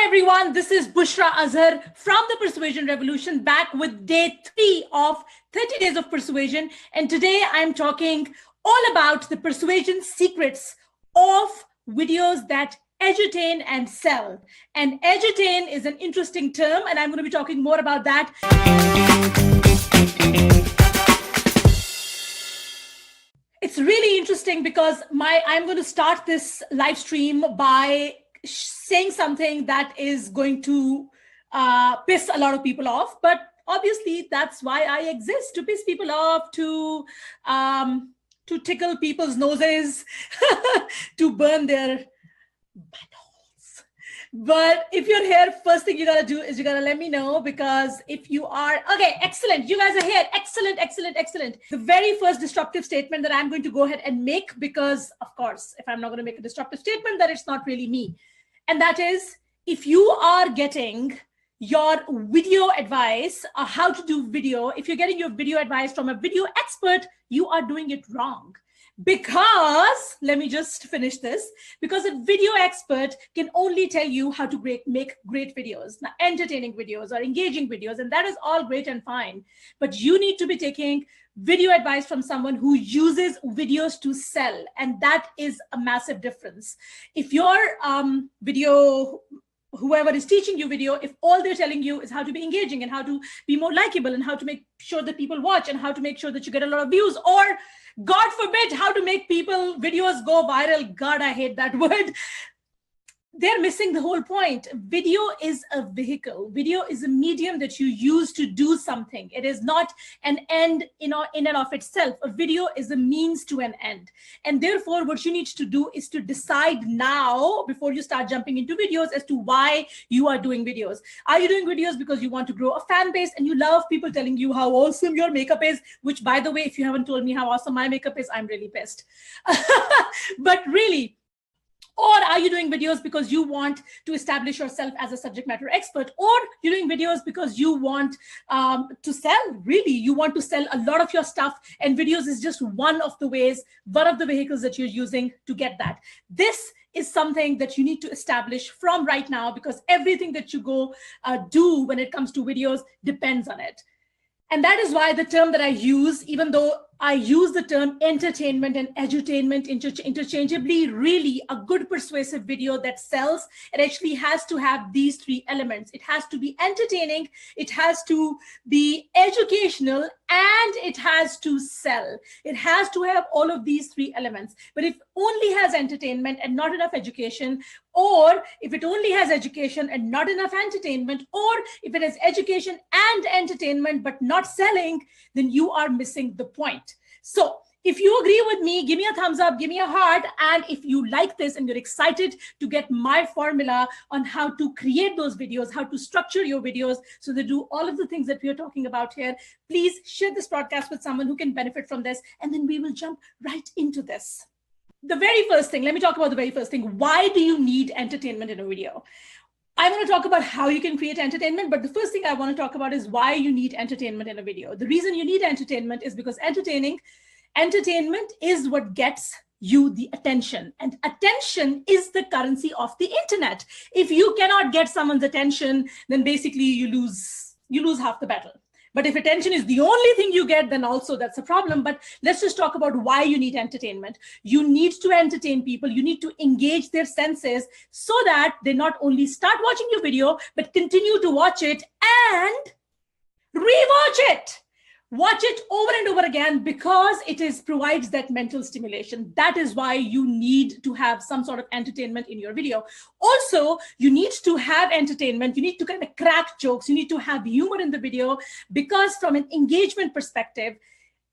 everyone, this is Bushra Azhar from the Persuasion Revolution, back with day 3 of 30 Days of Persuasion. And today I'm talking all about the persuasion secrets of videos that edutain and sell. And edutain is an interesting term, and I'm going to be talking more about that. It's really interesting because I'm going to start this live stream by saying something that is going to piss a lot of people off, but obviously that's why I exist, to piss people off, to tickle people's noses, to burn their buttholes. But if you're here, first thing you gotta do is you gotta let me know, because if you are, okay, excellent, you guys are here, excellent, excellent, excellent. The very first disruptive statement that I'm going to go ahead and make, because of course, if I'm not gonna make a disruptive statement, that it's not really me. And that is, if you are getting your video advice, how to do video, if you're getting your video advice from a video expert, you are doing it wrong. Because, let me just finish this, because a video expert can only tell you how to make great videos, entertaining videos or engaging videos, and that is all great and fine. But you need to be taking video advice from someone who uses videos to sell, and that is a massive difference. If your whoever is teaching you video, if all they're telling you is how to be engaging and how to be more likable and how to make sure that people watch and how to make sure that you get a lot of views, or God forbid, how to make videos go viral, God, I hate that word, they're missing the whole point. Video is a vehicle. Video is a medium that you use to do something. It is not an end in and of itself. A video is a means to an end. And therefore, what you need to do is to decide now, before you start jumping into videos, as to why you are doing videos. Are you doing videos because you want to grow a fan base and you love people telling you how awesome your makeup is? Which, by the way, if you haven't told me how awesome my makeup is, I'm really pissed. But really, or are you doing videos because you want to establish yourself as a subject matter expert? Or you're doing videos because you want to sell, really. You want to sell a lot of your stuff, and videos is just one of the ways, one of the vehicles that you're using to get that. This is something that you need to establish from right now, because everything that you go do when it comes to videos depends on it. And that is why the term that I use, even though I use the term entertainment and edutainment interchangeably, really a good persuasive video that sells, it actually has to have these 3 elements. It has to be entertaining, it has to be educational, and it has to sell. It has to have all of these 3 elements. But if only has entertainment and not enough education, or if it only has education and not enough entertainment, or if it has education and entertainment but not selling, then you are missing the point. So if you agree with me, give me a thumbs up, give me a heart. And if you like this and you're excited to get my formula on how to create those videos, how to structure your videos so they do all of the things that we are talking about here, please share this broadcast with someone who can benefit from this. And then we will jump right into this. The very first thing, let me talk about the very first thing. Why do you need entertainment in a video? I want to talk about how you can create entertainment, but the first thing I want to talk about is why you need entertainment in a video. The reason you need entertainment is because entertainment is what gets you the attention, and attention is the currency of the internet. If you cannot get someone's attention, then basically you lose half the battle. But if attention is the only thing you get, then also that's a problem. But let's just talk about why you need entertainment. You need to entertain people. You need to engage their senses so that they not only start watching your video, but continue to watch it and rewatch it. Watch it over and over again, because it provides that mental stimulation. That is why you need to have some sort of entertainment in your video. Also, you need to have entertainment. You need to kind of crack jokes. You need to have humor in the video, because from an engagement perspective,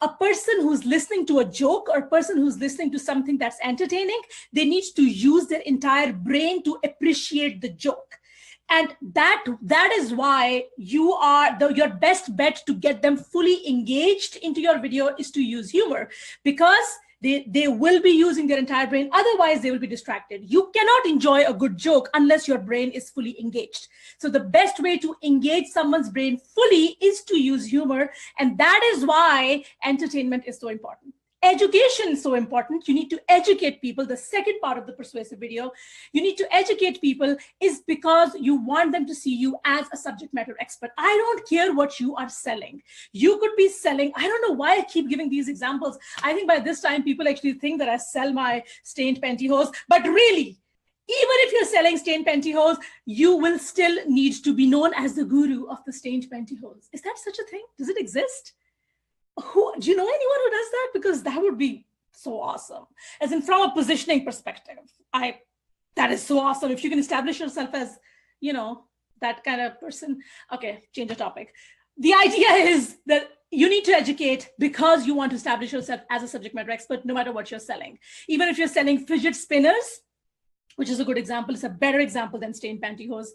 a person who's listening to a joke or a person who's listening to something that's entertaining, they need to use their entire brain to appreciate the joke. And that is why your best bet to get them fully engaged into your video is to use humor, because they will be using their entire brain. Otherwise, they will be distracted. You cannot enjoy a good joke unless your brain is fully engaged. So the best way to engage someone's brain fully is to use humor. And that is why entertainment is so important. education is so important. You need to educate people. The second part of the persuasive video, you need to educate people is because you want them to see you as a subject matter expert. I don't care what you are selling. You could be selling, I don't know why I keep giving these examples. I think by this time, people actually think that I sell my stained pantyhose, but really, even if you're selling stained pantyhose, you will still need to be known as the guru of the stained pantyhose. Is that such a thing? Does it exist? Do you know anyone who does that? Because that would be so awesome. As in, from a positioning perspective, that is so awesome. If you can establish yourself as, you know, that kind of person. Okay, change the topic. The idea is that you need to educate because you want to establish yourself as a subject matter expert, no matter what you're selling. Even if you're selling fidget spinners, which is a good example, it's a better example than stained pantyhose,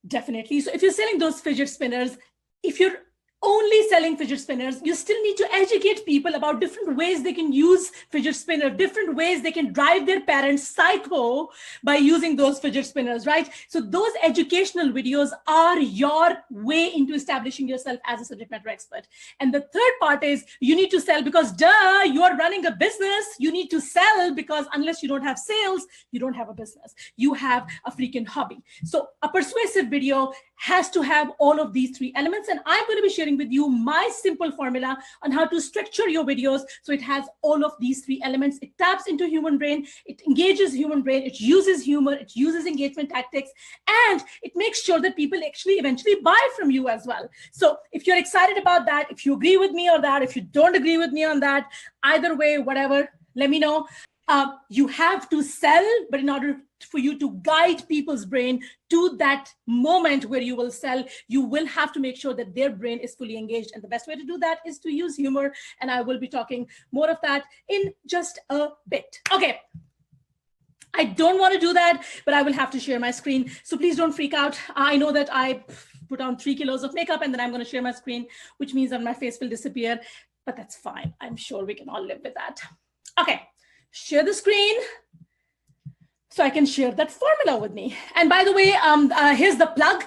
definitely. So if you're selling those fidget spinners, if you're only selling fidget spinners, you still need to educate people about different ways they can use fidget spinner, different ways they can drive their parents psycho by using those fidget spinners, right? So those educational videos are your way into establishing yourself as a subject matter expert. And the third part is you need to sell because duh, you are running a business. You need to sell because unless you don't have sales, you don't have a business. You have a freaking hobby. So a persuasive video has to have all of these three elements. And I'm going to be sharing with you my simple formula on how to structure your videos so it has all of these three elements. It taps into human brain, it engages human brain, it uses humor, it uses engagement tactics, and it makes sure that people actually eventually buy from you as well. So if you're excited about that, if you agree with me on that, if you don't agree with me on that, either way, whatever, let me know. You have to sell, but in order for you to guide people's brain to that moment where you will sell, you will have to make sure that their brain is fully engaged. And the best way to do that is to use humor. And I will be talking more of that in just a bit. Okay. I don't want to do that, but I will have to share my screen. So please don't freak out. I know that I put on 3 kilos of makeup and then I'm going to share my screen, which means that my face will disappear, but that's fine. I'm sure we can all live with that. Okay. Share the screen so I can share that formula with me. And by the way, here's the plug.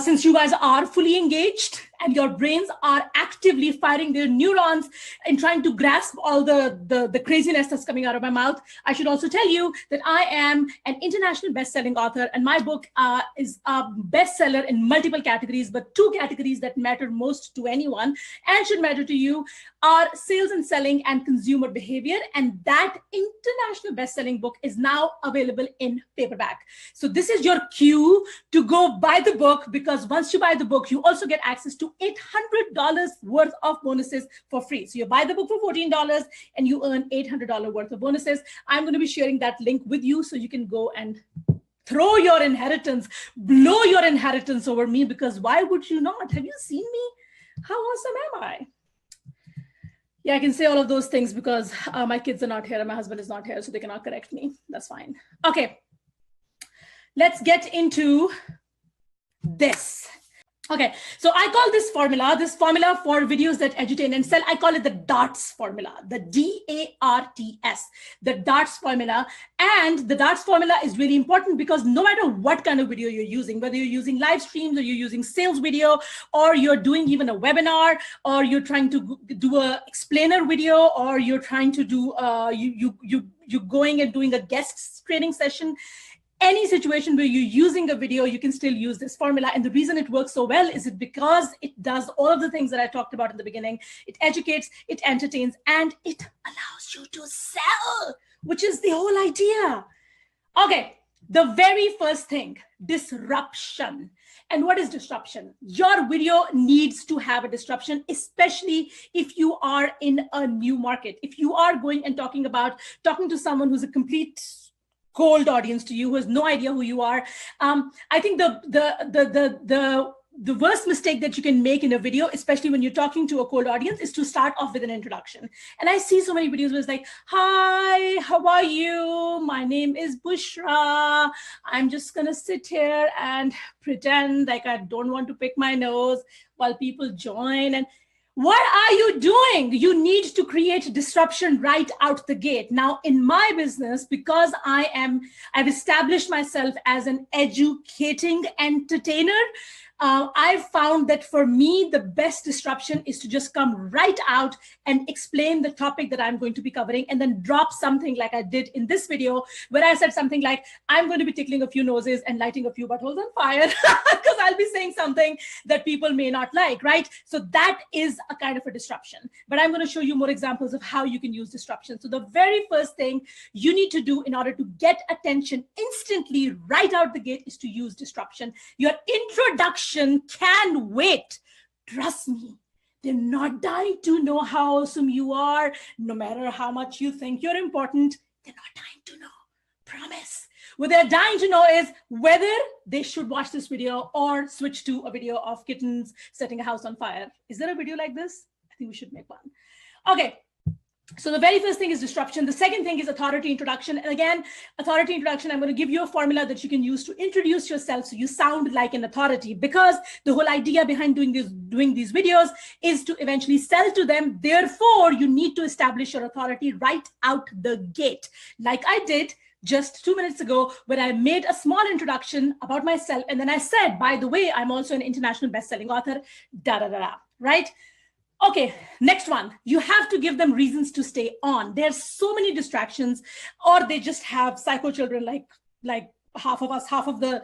Since you guys are fully engaged and your brains are actively firing their neurons and trying to grasp all the craziness that's coming out of my mouth, I should also tell you that I am an international best-selling author, and my book is a bestseller in multiple categories, but 2 categories that matter most to anyone and should matter to you are sales and selling and consumer behavior. And that international best-selling book is now available in paperback. So this is your cue to go buy the book, because once you buy the book, you also get access to $800 worth of bonuses for free. So you buy the book for $14 and you earn $800 worth of bonuses. I'm going to be sharing that link with you so you can go and throw your inheritance, blow your inheritance over me, because why would you not? Have you seen me? How awesome am I? Yeah, I can say all of those things because my kids are not here and my husband is not here, so they cannot correct me. That's fine. Okay, let's get into this. Okay, so I call this formula for videos that edutain and sell, I call it the DARTS formula, the D-A-R-T-S, the DARTS formula. And the DARTS formula is really important because no matter what kind of video you're using, whether you're using live streams or you're using sales video, or you're doing even a webinar, or you're trying to do a explainer video, or you're trying to do, you're going and doing a guest training session, any situation where you're using a video, you can still use this formula. And the reason it works so well is because it does all of the things that I talked about in the beginning. It educates, it entertains, and it allows you to sell, which is the whole idea. Okay, the very first thing, disruption. And what is disruption? Your video needs to have a disruption, especially if you are in a new market. If you are going and talking to someone who's a complete cold audience to you, who has no idea who you are. I think the worst mistake that you can make in a video, especially when you're talking to a cold audience, is to start off with an introduction. And I see so many videos where it's like, hi, how are you? My name is Bushra. I'm just gonna sit here and pretend like I don't want to pick my nose while people join. And what are you doing? You need to create disruption right out the gate. Now, in my business, because I've established myself as an educating entertainer, I've found that for me, the best disruption is to just come right out and explain the topic that I'm going to be covering, and then drop something like I did in this video, where I said something like, I'm going to be tickling a few noses and lighting a few buttholes on fire, because I'll be saying something that people may not like, right? So that is a kind of a disruption. But I'm going to show you more examples of how you can use disruption. So the very first thing you need to do in order to get attention instantly right out the gate is to use disruption. Your introduction can wait. Trust me. They're not dying to know how awesome you are. No matter how much you think you're important, they're not dying to know. Promise. What they're dying to know is whether they should watch this video or switch to a video of kittens setting a house on fire. Is there a video like this? I think we should make one. Okay. So the very first thing is disruption. The second thing is authority introduction. And again, authority introduction, I'm going to give you a formula that you can use to introduce yourself so you sound like an authority, because the whole idea behind doing these videos is to eventually sell to them. Therefore, you need to establish your authority right out the gate, like I did just 2 minutes ago, where I made a small introduction about myself. And then I said, by the way, I'm also an international best-selling author, right? Okay, next one. You have to give them reasons to stay on. There's so many distractions, or they just have psycho children like half of us, half of the,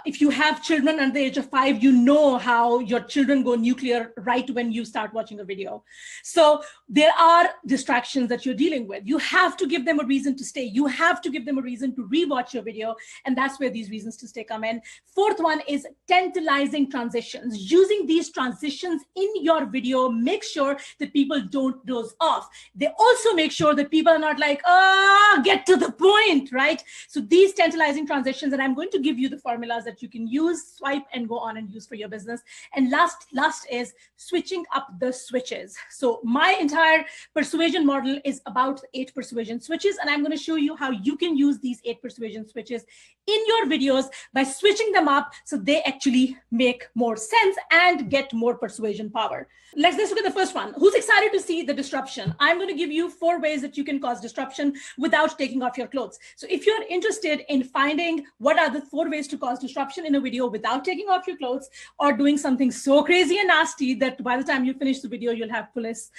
if you have children under the age of 5, you know how your children go nuclear right when you start watching a video. So there are distractions that you're dealing with. You have to give them a reason to stay. You have to give them a reason to rewatch your video. And that's where these reasons to stay come in. Fourth one is tantalizing transitions. Using these transitions in your video, make sure that people don't doze off. They also make sure that people are not like, oh, get to the point, right? So these tantalizing transitions, and I'm going to give you the formulas that you can use, swipe, and go on and use for your business. And last is switching up the switches. So my entire persuasion model is about 8 persuasion switches, and I'm going to show you how you can use these 8 persuasion switches in your videos by switching them up so they actually make more sense and get more persuasion power. Let's look at the first one. Who's excited to see the disruption? I'm going to give you 4 ways that you can cause disruption without taking off your clothes. So if you're interested in finding what are the 4 ways to cause disruption in a video without taking off your clothes, or doing something so crazy and nasty that by the time you finish the video, you'll have police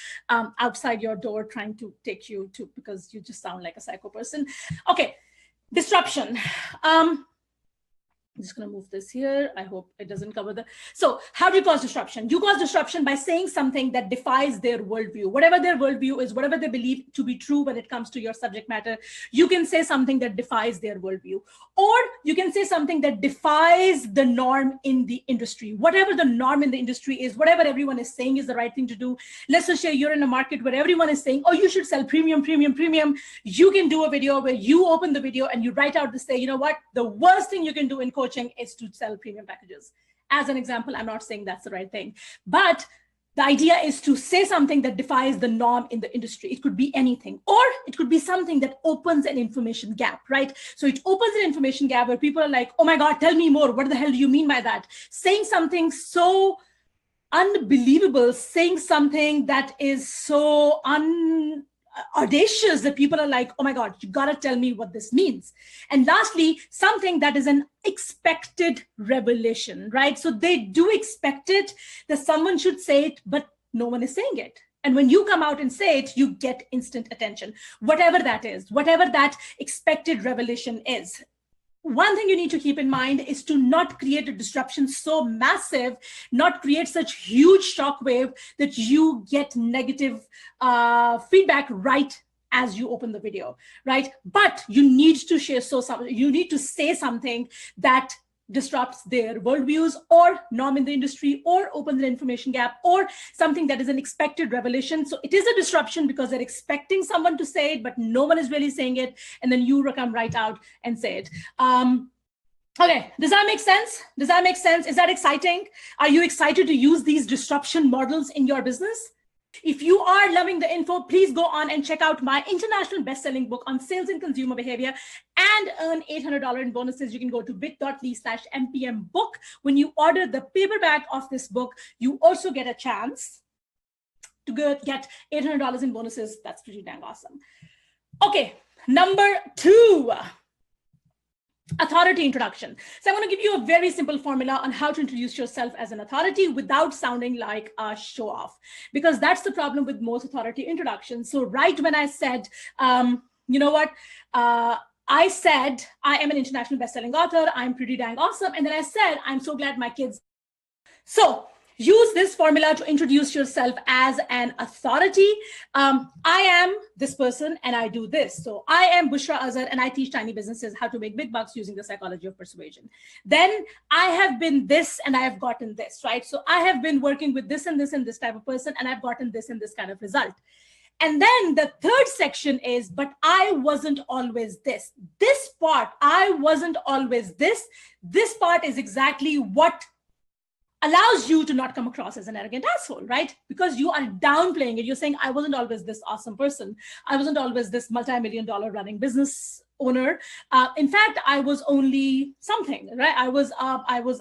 outside your door trying to take you to, because you just sound like a psycho person. Okay, disruption. I'm just going to move this here. I hope it doesn't cover the. So how do you cause disruption? You cause disruption by saying something that defies their worldview. Whatever their worldview is, whatever they believe to be true when it comes to your subject matter, you can say something that defies their worldview. Or you can say something that defies the norm in the industry. Whatever the norm in the industry is, whatever everyone is saying is the right thing to do. Let's just say you're in a market where everyone is saying, oh, you should sell premium. You can do a video where you open the video and you write out to say, you know what, the worst thing you can do in coaching is to sell premium packages. As an example, I'm not saying that's the right thing, but the idea is to say something that defies the norm in the industry. It could be anything, or it could be something that opens an information gap, right? So it opens an information gap where people are like, oh my God, tell me more. What the hell do you mean by that? Saying something so unbelievable, saying something that is so audacious that people are like, oh my God, you gotta tell me what this means. And lastly, something that is an expected revelation, right? So they do expect it, that someone should say it, but no one is saying it. And when you come out and say it, you get instant attention, whatever that is, whatever that expected revelation is. One thing you need to keep in mind is to not create a disruption so massive, not create such huge shockwave that you get negative feedback right as you open the video, right? But you need to you need to say something that disrupts their worldviews or norm in the industry, or opens an information gap, or something that is an expected revelation. So it is a disruption because they're expecting someone to say it, but no one is really saying it. And then you come right out and say it. Okay, does that make sense? Does that make sense? Is that exciting? Are you excited to use these disruption models in your business? If you are loving the info, please go on and check out my international best-selling book on sales and consumer behavior and earn $800 in bonuses. You can go to bit.ly/mpmbook. When you order the paperback of this book, you also get a chance to get $800 in bonuses. That's pretty dang awesome. Okay, number 2. Authority introduction. So I'm going to give you a very simple formula on how to introduce yourself as an authority without sounding like a show off, because that's the problem with most authority introductions. So right when I said, you know what, I said, I am an international best-selling author, I'm pretty dang awesome. And then I said, I'm so glad my kids. So use this formula to introduce yourself as an authority. I am this person and I do this. So I am Bushra Azhar and I teach tiny businesses how to make big bucks using the psychology of persuasion. Then I have been this and I have gotten this, right? So I have been working with this and this type of person and I've gotten this and this kind of result. And then the third section is, but I wasn't always this. This part, I wasn't always this. This part is exactly what allows you to not come across as an arrogant asshole, right? Because you are downplaying it. You're saying, I wasn't always this awesome person. I wasn't always this multi-million-dollar running business owner. In fact, I was only something, right? I was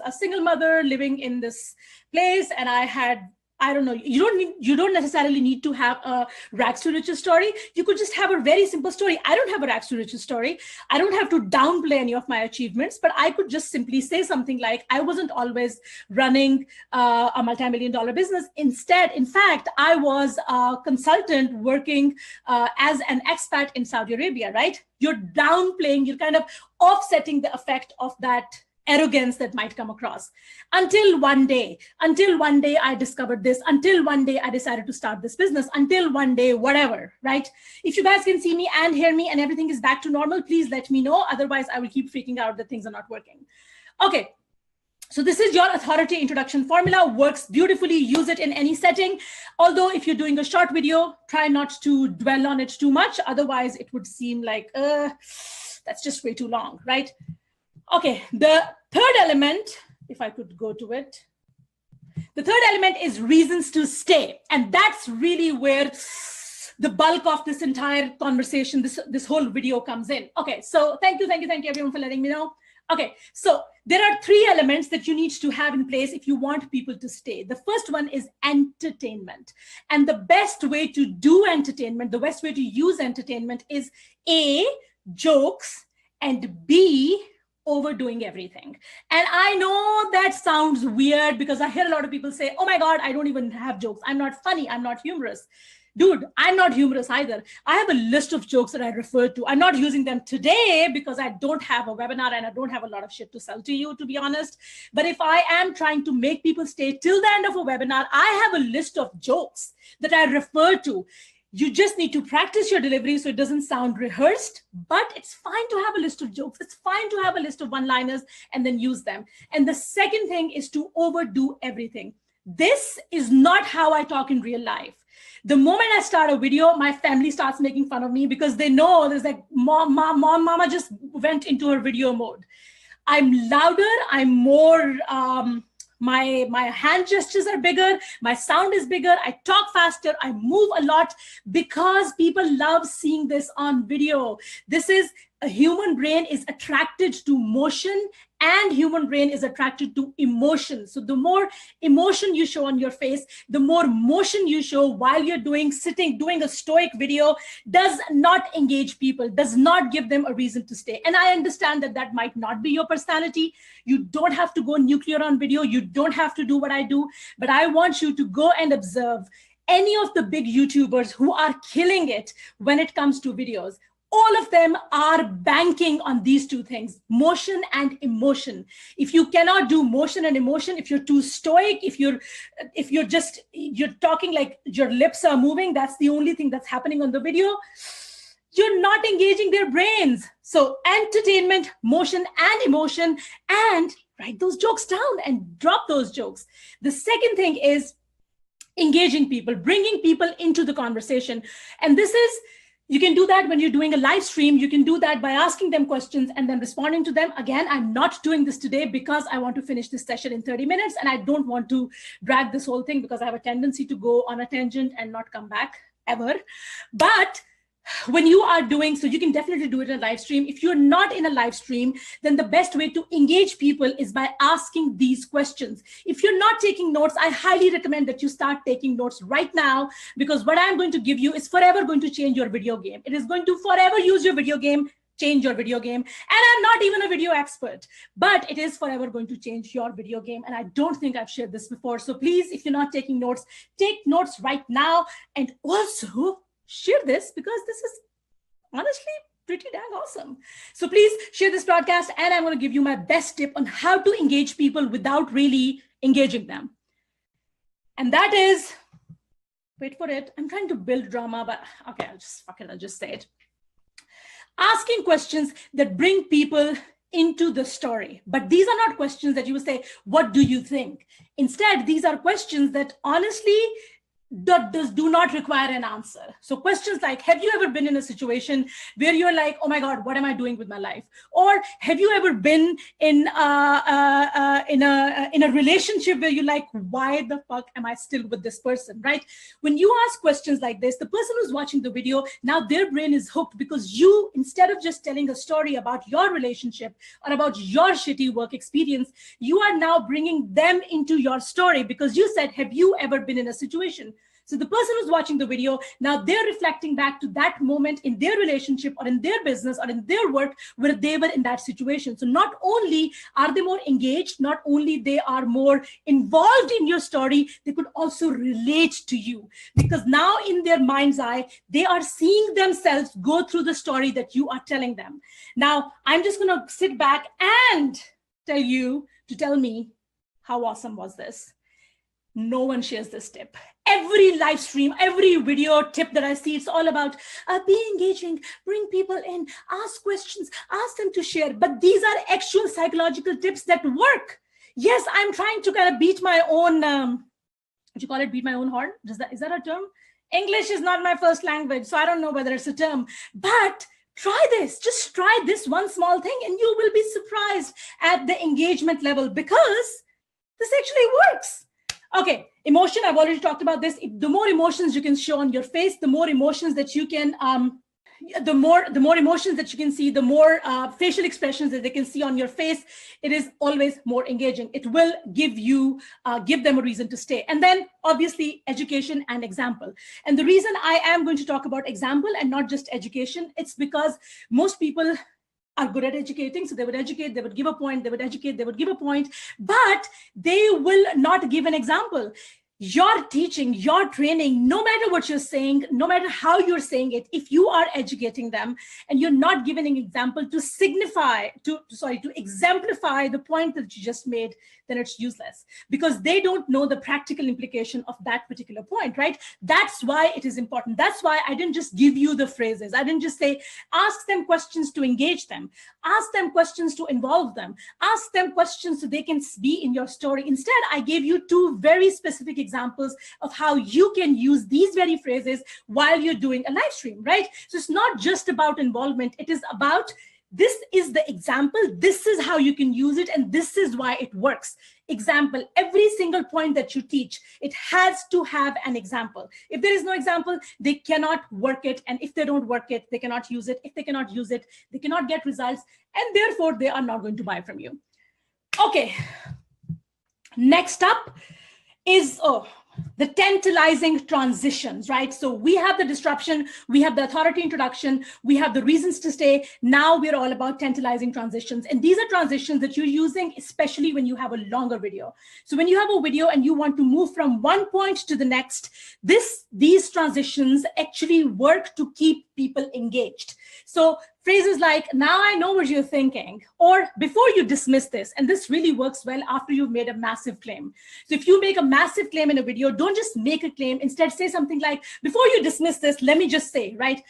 a single mother living in this place, and I had, I don't know, you don't necessarily need to have a rags to riches story. You could just have a very simple story. I don't have a rags to riches story. I don't have to downplay any of my achievements, but I could just simply say something like, I wasn't always running a multi-million-dollar business. Instead, in fact, I was a consultant working as an expat in Saudi Arabia, right? You're downplaying, you're kind of offsetting the effect of that arrogance that might come across. Until one day I discovered this, until one day I decided to start this business, until one day, whatever, right? If you guys can see me and hear me and everything is back to normal, please let me know. Otherwise, I will keep freaking out that things are not working. Okay. So this is your authority introduction formula, works beautifully, use it in any setting. Although if you're doing a short video, try not to dwell on it too much. Otherwise it would seem like, that's just way too long, right? Okay, the third element, if I could go to it, the third element is reasons to stay. And that's really where the bulk of this entire conversation, this whole video comes in. Okay, so thank you everyone for letting me know. Okay, so there are three elements that you need to have in place if you want people to stay. The first one is entertainment. And the best way to do entertainment, the best way to use entertainment is A, jokes, and B, overdoing everything. And I know that sounds weird because I hear a lot of people say, oh my God, I don't even have jokes. I'm not funny. I'm not humorous. Dude, I'm not humorous either. I have a list of jokes that I refer to. I'm not using them today because I don't have a webinar and I don't have a lot of shit to sell to you, to be honest. But if I am trying to make people stay till the end of a webinar, I have a list of jokes that I refer to. You just need to practice your delivery so it doesn't sound rehearsed, but it's fine to have a list of jokes. It's fine to have a list of one-liners and then use them. And the second thing is to overdo everything. This is not how I talk in real life. The moment I start a video, my family starts making fun of me because they know there's like, mama just went into her video mode. I'm louder, I'm more, my hand gestures are bigger, my sound is bigger, I talk faster, I move a lot because people love seeing this on video. This is, a human brain is attracted to motion and human brain is attracted to emotion. So the more emotion you show on your face, the more motion you show while you're doing a stoic video does not engage people, does not give them a reason to stay. And I understand that that might not be your personality. You don't have to go nuclear on video. You don't have to do what I do, but I want you to go and observe any of the big YouTubers who are killing it when it comes to videos. All of them are banking on these two things, motion and emotion. If you cannot do motion and emotion, if you're too stoic, if you're talking like your lips are moving, that's the only thing that's happening on the video, you're not engaging their brains. So entertainment, motion and emotion, and write those jokes down and drop those jokes. The second thing is engaging people, bringing people into the conversation. And this is, you can do that when you're doing a live stream. You can do that by asking them questions and then responding to them. Again, I'm not doing this today because I want to finish this session in 30 minutes and I don't want to drag this whole thing because I have a tendency to go on a tangent and not come back ever. But when you are doing, so you can definitely do it in a live stream. If you're not in a live stream, then the best way to engage people is by asking these questions. If you're not taking notes, I highly recommend that you start taking notes right now, because what I'm going to give you is forever going to change your video game. It is going to forever use your video game change your video game. And I'm not even a video expert, but it is forever going to change your video game. And I don't think I've shared this before. So please, if you're not taking notes, take notes right now. And also share this, because this is honestly pretty dang awesome. So please share this broadcast, and I'm going to give you my best tip on how to engage people without really engaging them. And that is, wait for it. I'm trying to build drama, but okay, I'll just say it. Asking questions that bring people into the story. But these are not questions that you would say, what do you think? Instead, these are questions that honestly do not require an answer. So questions like, have you ever been in a situation where you're like, oh my God, what am I doing with my life? Or have you ever been in a relationship where you're like, why the fuck am I still with this person, right? When you ask questions like this, the person who's watching the video, now their brain is hooked, because you, instead of just telling a story about your relationship or about your shitty work experience, you are now bringing them into your story, because you said, have you ever been in a situation? So the person who's watching the video, now they're reflecting back to that moment in their relationship or in their business or in their work where they were in that situation. So not only are they more engaged, not only they are more involved in your story, they could also relate to you, because now in their mind's eye, they are seeing themselves go through the story that you are telling them. Now, I'm just going to sit back and tell you to tell me, how awesome was this? No one shares this tip. Every live stream, every video tip that I see, it's all about be engaging, bring people in, ask questions, ask them to share. But these are actual psychological tips that work. Yes, I'm trying to kind of beat my own, what do you call it, beat my own horn? Is that a term? English is not my first language, so I don't know whether it's a term. But try this, just try this one small thing, and you will be surprised at the engagement level, because this actually works. Okay, emotion, I've already talked about this. The more emotions you can show on your face, the more emotions that you can, the more emotions that you can see, the more facial expressions that they can see on your face, it is always more engaging. It will give them a reason to stay. And then obviously education and example. And the reason I am going to talk about example and not just education, it's because most people are good at educating. So they would educate, they would give a point, they would educate, they would give a point, but they will not give an example. Your teaching, your training, no matter what you're saying, no matter how you're saying it, if you are educating them and you're not giving an example to exemplify the point that you just made, then it's useless, because they don't know the practical implication of that particular point, right? That's why it is important. That's why I didn't just give you the phrases. I didn't just say, ask them questions to engage them, ask them questions to involve them, ask them questions so they can be in your story. Instead, I gave you two very specific examples of how you can use these very phrases while you're doing a live stream, right? So it's not just about involvement. It is about, this is the example, this is how you can use it, and this is why it works. Example, every single point that you teach, it has to have an example. If there is no example, they cannot work it. And if they don't work it, they cannot use it. If they cannot use it, they cannot get results. And therefore, they are not going to buy from you. Okay, next up is, the tantalizing transitions, right? So we have the disruption, we have the authority introduction, we have the reasons to stay. Now we're all about tantalizing transitions. And these are transitions that you're using, especially when you have a longer video. So when you have a video and you want to move from one point to the next, these transitions actually work to keep people engaged. So phrases like, now I know what you're thinking, or before you dismiss this, and this really works well after you've made a massive claim. So if you make a massive claim in a video, don't just make a claim, instead say something like, before you dismiss this, let me just say, right?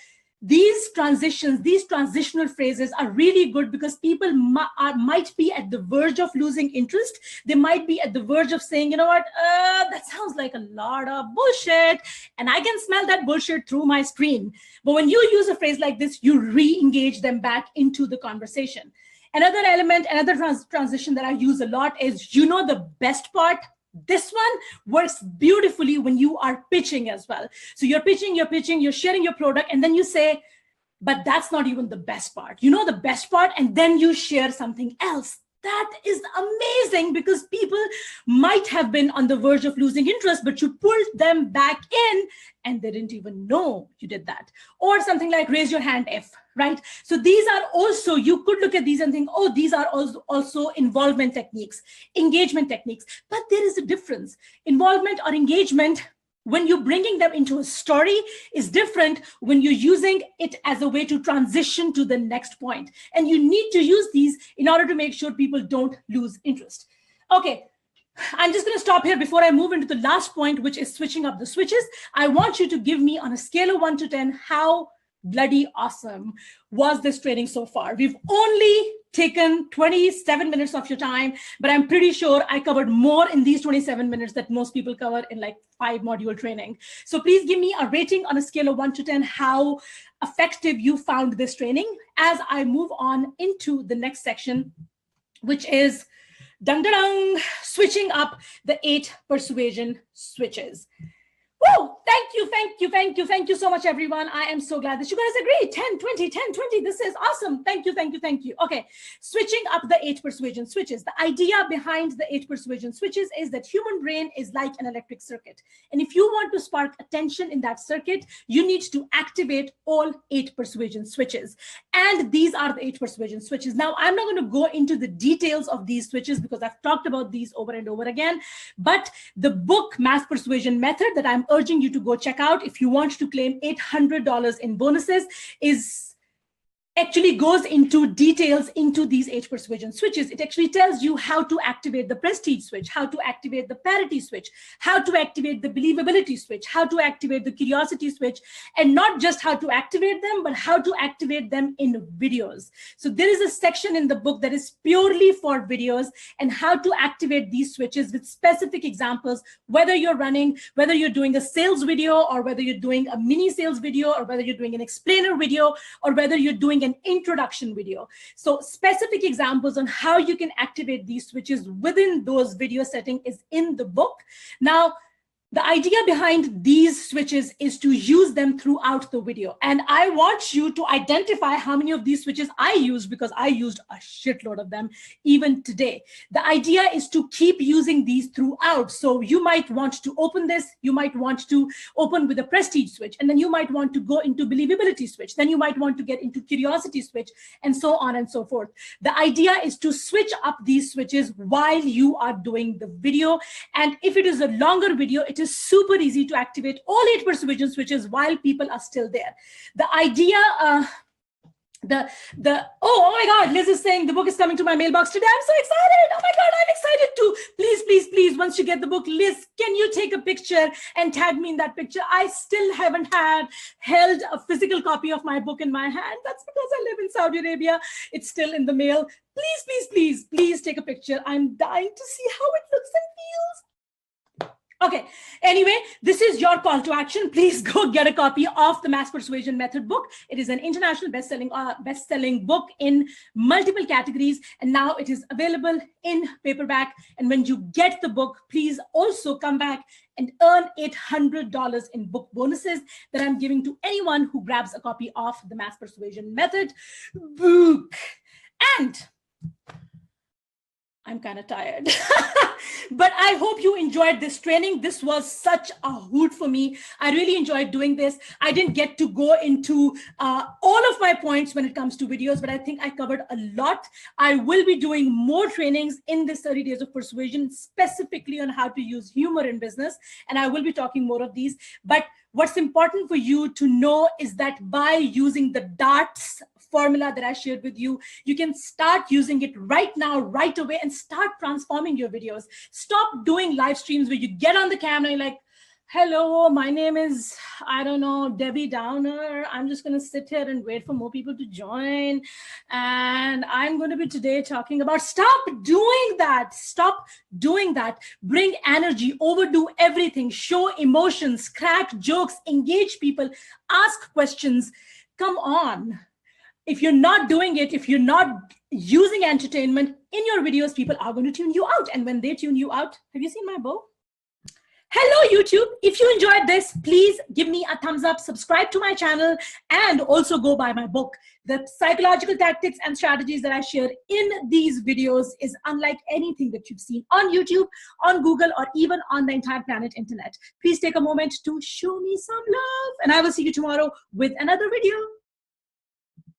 These transitions, these transitional phrases are really good because people might be at the verge of losing interest. They might be at the verge of saying, you know what, that sounds like a lot of bullshit, and I can smell that bullshit through my screen. But when you use a phrase like this, you re-engage them back into the conversation. Another element, another transition that I use a lot is, you know, the best part. This one works beautifully when you are pitching as well. So you're pitching, you're sharing your product, and then you say, but that's not even the best part. You know the best part, and then you share something else. That is amazing, because people might have been on the verge of losing interest, but you pulled them back in and they didn't even know you did that. Or something like raise your hand if, right? So these are also, you could look at these and think, oh, these are also involvement techniques, engagement techniques. But there is a difference. Involvement or engagement, when you're bringing them into a story, is different when you're using it as a way to transition to the next point. And you need to use these in order to make sure people don't lose interest. Okay, I'm just going to stop here before I move into the last point, which is switching up the switches. I want you to give me, on a scale of 1 to 10, how bloody awesome was this training so far. We've only taken 27 minutes of your time, but I'm pretty sure I covered more in these 27 minutes that most people cover in like 5-module training. So please give me a rating on a scale of 1 to 10, how effective you found this training, as I move on into the next section, which is switching up the 8 persuasion switches. Woo! Thank you so much, everyone. I am so glad that you guys agree. 10, 20, 10, 20. This is awesome. Thank you. Okay, switching up the 8 persuasion switches. The idea behind the 8 persuasion switches is that human brain is like an electric circuit. And if you want to spark attention in that circuit, you need to activate all 8 persuasion switches. And these are the 8 persuasion switches. Now, I'm not going to go into the details of these switches because I've talked about these over and over again. But the book, Mass Persuasion Method, that I'm urging you to go check out if you want to claim $800 in bonuses, actually goes into details into these 8 persuasion switches. It actually tells you how to activate the prestige switch, how to activate the parity switch, how to activate the believability switch, how to activate the curiosity switch, and not just how to activate them, but how to activate them in videos. So there is a section in the book that is purely for videos and how to activate these switches with specific examples, whether you're doing a sales video, or whether you're doing a mini sales video, or whether you're doing an explainer video, or whether you're doing an introduction video. So specific examples on how you can activate these switches within those video settings is in the book. Now, the idea behind these switches is to use them throughout the video. And I want you to identify how many of these switches I used, because I used a shitload of them even today. The idea is to keep using these throughout. So you might want to open this, you might want to open with a prestige switch, and then you might want to go into believability switch. Then you might want to get into curiosity switch, and so on and so forth. The idea is to switch up these switches while you are doing the video. And if it is a longer video, it is super easy to activate all 8 persuasion switches while people are still there. The idea, oh my God, Liz is saying the book is coming to my mailbox today. I'm so excited. Oh my God, I'm excited too. Please, once you get the book, Liz, can you take a picture and tag me in that picture? I still haven't held a physical copy of my book in my hand. That's because I live in Saudi Arabia. It's still in the mail. Please take a picture. I'm dying to see how it looks and feels. Okay, anyway, this is your call to action. Please go get a copy of the Mass Persuasion Method book. It is an international best-selling book in multiple categories, and now it is available in paperback. And when you get the book, please also come back and earn $800 in book bonuses that I'm giving to anyone who grabs a copy of the Mass Persuasion Method book. And I'm kind of tired, but I hope you enjoyed this training. This was such a hoot for me. I really enjoyed doing this. I didn't get to go into all of my points when it comes to videos, but I think I covered a lot. I will be doing more trainings in this 30 days of persuasion, specifically on how to use humor in business. And I will be talking more of these. But what's important for you to know is that by using the DARTS formula that I shared with you, you can start using it right now, right away, and start transforming your videos. Stop doing live streams where you get on the camera and you're like, hello, my name is, I don't know, Debbie Downer. I'm just going to sit here and wait for more people to join. And I'm going to be today talking about, stop doing that. Stop doing that. Bring energy, overdo everything, show emotions, crack jokes, engage people, ask questions. Come on. If you're not doing it, if you're not using entertainment in your videos, people are going to tune you out. And when they tune you out, have you seen my bow? Hello, YouTube. If you enjoyed this, please give me a thumbs up, subscribe to my channel, and also go buy my book. The psychological tactics and strategies that I share in these videos is unlike anything that you've seen on YouTube, on Google, or even on the entire planet internet. Please take a moment to show me some love, and I will see you tomorrow with another video.